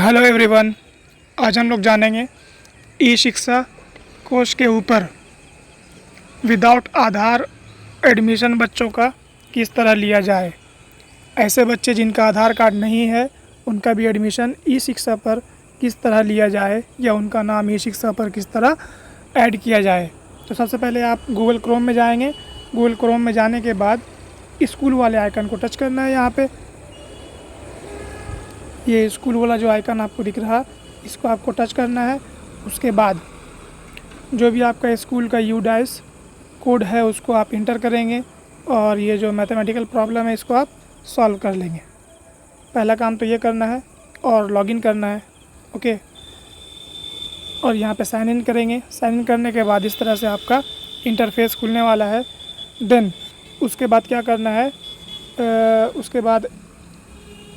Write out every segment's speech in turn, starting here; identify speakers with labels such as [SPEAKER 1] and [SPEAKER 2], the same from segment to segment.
[SPEAKER 1] Hello everyone. आज हम लोग जानेंगे ई शिक्षा कोर्स के ऊपर विदाउट आधार एडमिशन बच्चों का किस तरह लिया जाए। ऐसे बच्चे जिनका आधार कार्ड नहीं है उनका भी एडमिशन ई शिक्षा पर किस तरह लिया जाए या उनका नाम ई शिक्षा पर किस तरह ऐड किया जाए। तो सबसे पहले आप गूगल क्रोम में जाएंगे। गूगल क्रोम में जाने के बाद स्कूल वाले आइकन को टच करना है। यहाँ पे ये स्कूल वाला जो आइकन आपको दिख रहा इसको आपको टच करना है। उसके बाद जो भी आपका स्कूल का यूडाइस कोड है उसको आप इंटर करेंगे और ये जो मैथमेटिकल प्रॉब्लम है इसको आप सॉल्व कर लेंगे। पहला काम तो ये करना है और लॉगिन करना है। ओके, और यहाँ पे साइन इन करेंगे। साइन इन करने के बाद इस तरह से आपका इंटरफेस खुलने वाला है। देन उसके बाद क्या करना है, उसके बाद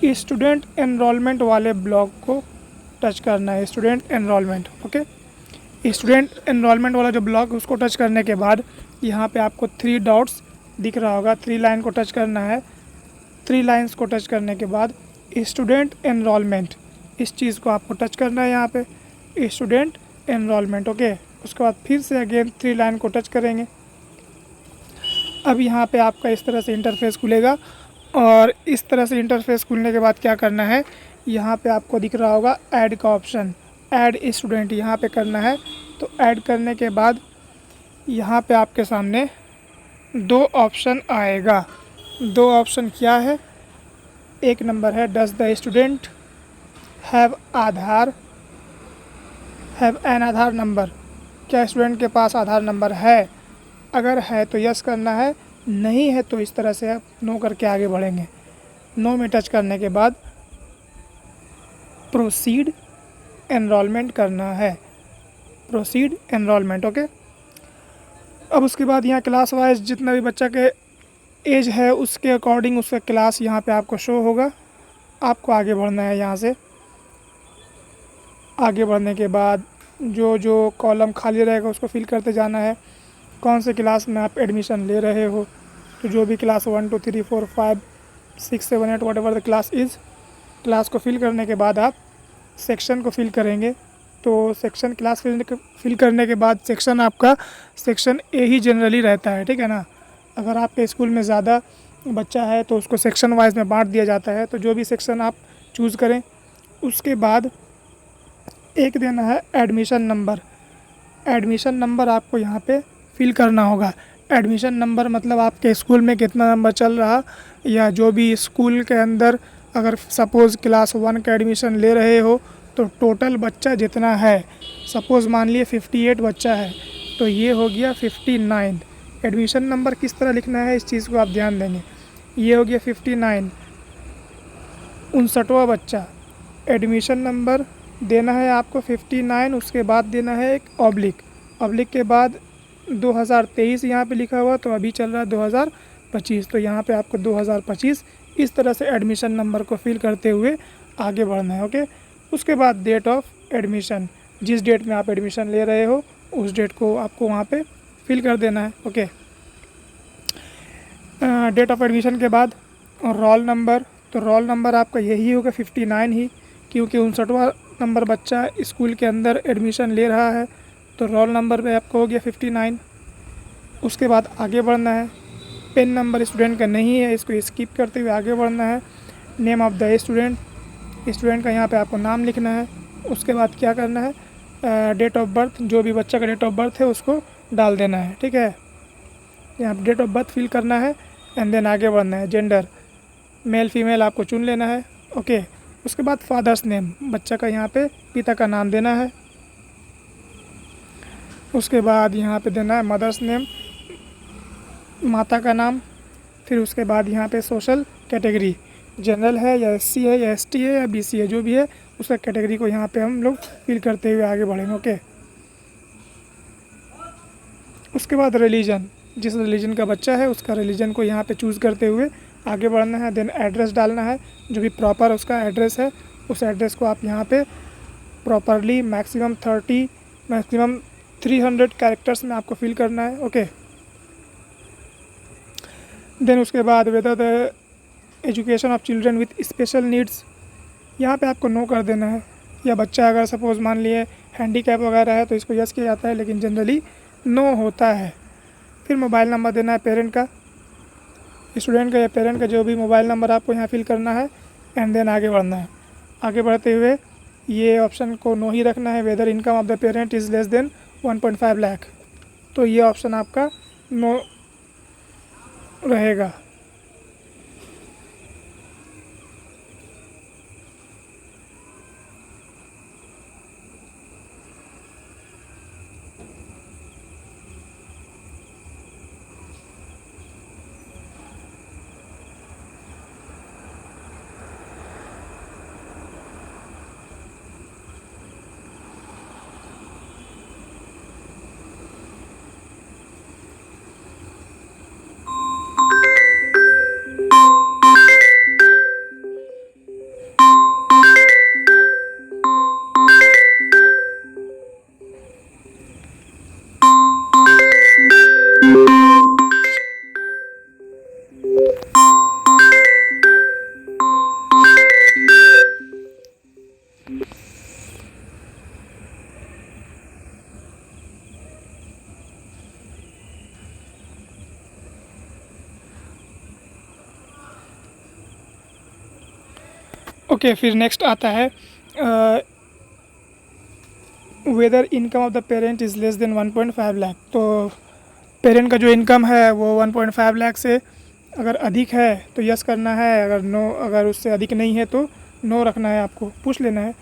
[SPEAKER 1] स्टूडेंट एनरोलमेंट वाले ब्लॉक को टच करना है। Student enrolment, okay, student enrolment वाला जो ब्लॉक उसको टच करने के बाद यहाँ पे आपको 3 डॉट्स दिख रहा होगा। 3 लाइन को टच करना है। 3 लाइन्स को टच करने के बाद स्टूडेंट एनरोलमेंट, इस चीज़ को आपको टच करना है। यहाँ पे स्टूडेंट एनरोलमेंट, ओके। उसके बाद फिर से अगेन 3 लाइन को टच करेंगे। अब यहाँ पे आपका इस तरह से इंटरफेस खुलेगा और इस तरह से इंटरफेस खुलने के बाद क्या करना है, यहाँ पे आपको दिख रहा होगा ऐड का ऑप्शन, ऐड स्टूडेंट, यहाँ पे करना है। तो ऐड करने के बाद यहाँ पे आपके सामने 2 ऑप्शन आएगा। 2 ऑप्शन क्या है, एक नंबर है does the student have an Aadhaar number, क्या स्टूडेंट के पास आधार नंबर है। अगर है तो यस करना है, नहीं है तो इस तरह से आप नो करके आगे बढ़ेंगे। नो में टच करने के बाद प्रोसीड एनरोलमेंट करना है। Proceed enrolment, okay. अब उसके बाद यहाँ क्लास वाइज जितना भी बच्चा के एज है उसके अकॉर्डिंग उसका क्लास यहाँ पे आपको शो होगा। आपको आगे बढ़ना है। यहाँ से आगे बढ़ने के बाद जो जो कॉलम खाली रहेगा उसको फिल करते जाना है। कौन से क्लास में आप एडमिशन ले रहे हो, तो जो भी class 1 2 3 4 5 6 7 8 what ever the class is, class को फिल करने के बाद आप सेक्शन को फिल करेंगे। तो सेक्शन क्लास फिल करने के बाद सेक्शन आपका सेक्शन ए ही जनरली रहता है, ठीक है ना। अगर आपके स्कूल में ज़्यादा बच्चा है तो उसको सेक्शन वाइज में बांट दिया जाता है। तो जो भी सेक्शन आप चूज़ करें उसके बाद एक देना है एडमिशन नंबर। एडमिशन नंबर आपको यहाँ पे फिल करना होगा। एडमिशन नंबर मतलब आपके स्कूल में कितना नंबर चल रहा, या जो भी स्कूल के अंदर अगर सपोज़ क्लास 1 का एडमिशन ले रहे हो तो टोटल बच्चा जितना है, सपोज़ मान लिए 58 बच्चा है तो ये हो गया 59। एडमिशन नंबर किस तरह लिखना है इस चीज़ को आप ध्यान देंगे। ये हो गया 59, 59वां बच्चा। एडमिशन नंबर देना है आपको 59, उसके बाद देना है एक ऑब्लिक, ऑब्लिक के बाद 2023 यहाँ पे लिखा हुआ, तो अभी चल रहा है 2025, तो यहाँ पे आपको 2025 इस तरह से एडमिशन नंबर को फिल करते हुए आगे बढ़ना है, ओके। उसके बाद डेट ऑफ एडमिशन, जिस डेट में आप एडमिशन ले रहे हो उस डेट को आपको वहाँ पे फिल कर देना है, ओके। डेट ऑफ एडमिशन के बाद रोल नंबर, तो रोल नंबर आपका यही होगा 59 ही, क्योंकि 59वां नंबर बच्चा स्कूल के अंदर एडमिशन ले रहा है, तो रोल नंबर पे आपको हो गया 59। उसके बाद आगे बढ़ना है। पेन नंबर स्टूडेंट का नहीं है, इसको स्किप करते हुए आगे बढ़ना है। Name of the student, student का यहाँ पे आपको नाम लिखना है। उसके बाद क्या करना है, डेट ऑफ बर्थ, जो भी बच्चा का डेट ऑफ बर्थ है उसको डाल देना है, ठीक है। यहाँ पे डेट ऑफ बर्थ फिल करना है एंड देन आगे बढ़ना है। जेंडर मेल फीमेल आपको चुन लेना है, ओके। उसके बाद फादर्स नेम, बच्चा का यहाँ पे पिता का नाम देना है। उसके बाद यहाँ पे देना है मदर्स नेम, माता का नाम। फिर उसके बाद यहाँ पे सोशल कैटेगरी, जनरल है या एससी है या एसटी है या बीसी है, जो भी है उसका कैटेगरी को यहाँ पे हम लोग फिल करते हुए आगे बढ़ेंगे, ओके। उसके बाद रिलीजन, जिस रिलीजन का बच्चा है उसका रिलीजन को यहाँ पे चूज़ करते हुए आगे बढ़ना है। देन एड्रेस डालना है, जो भी प्रॉपर उसका एड्रेस है उस एड्रेस को आप यहाँ पे प्रॉपरली मैक्सिमम 300 कैरेक्टर्स में आपको फिल करना है, ओके। देन उसके बाद whether the education of children with special needs, यहाँ पे आपको नो कर देना है। या बच्चा अगर सपोज़ मान लिए हैंडीकैप वगैरह है तो इसको यस किया जाता है, लेकिन जनरली नो होता है। फिर मोबाइल नंबर देना है पेरेंट का, स्टूडेंट का या पेरेंट का, जो भी मोबाइल नंबर आपको यहाँ फिल करना है, एंड देन आगे बढ़ना है। आगे बढ़ते हुए ये ऑप्शन को नो ही रखना है, whether income of the parent is less than 1.5 lakh, तो ये ऑप्शन आपका नो रहेगा। ओके, फिर नेक्स्ट आता है whether income of the parent is less than 1.5 lakh. तो पेरेंट का जो इनकम है वो 1.5 लाख से अगर अधिक है तो यस करना है, अगर उससे अधिक नहीं है तो नो रखना है। आपको पूछ लेना है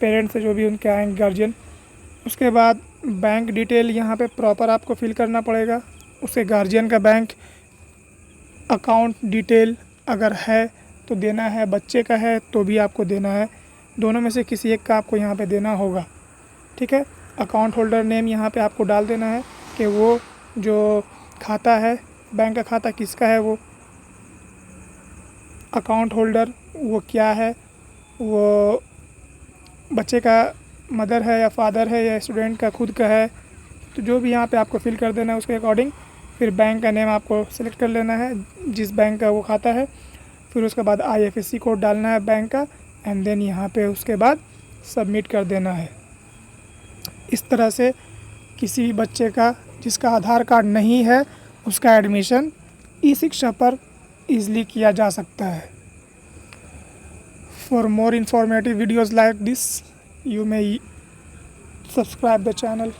[SPEAKER 1] पेरेंट से, जो भी उनके आएंगे गार्जियन। उसके बाद बैंक डिटेल यहाँ पे प्रॉपर आपको फिल करना पड़ेगा। उसके गार्जियन का बैंक अकाउंट डिटेल अगर है तो देना है, बच्चे का है तो भी आपको देना है, दोनों में से किसी एक का आपको यहाँ पे देना होगा, ठीक है। अकाउंट होल्डर नेम यहाँ पे आपको डाल देना है कि वो जो खाता है, बैंक का खाता किसका है, वो अकाउंट होल्डर वो क्या है, वो बच्चे का मदर है या फादर है या स्टूडेंट का खुद का है, तो जो भी यहाँ पे आपको फिल कर देना है उसके अकॉर्डिंग। फिर बैंक का नेम आपको सेलेक्ट कर लेना है जिस बैंक का वो खाता है। फिर उसके बाद IFSC कोड डालना है बैंक का, एंड देन यहाँ पे उसके बाद सबमिट कर देना है। इस तरह से किसी भी बच्चे का जिसका आधार कार्ड नहीं है उसका एडमिशन ई-शिक्षा पर ईज़िली किया जा सकता है। For more informative videos like this, you may subscribe the channel.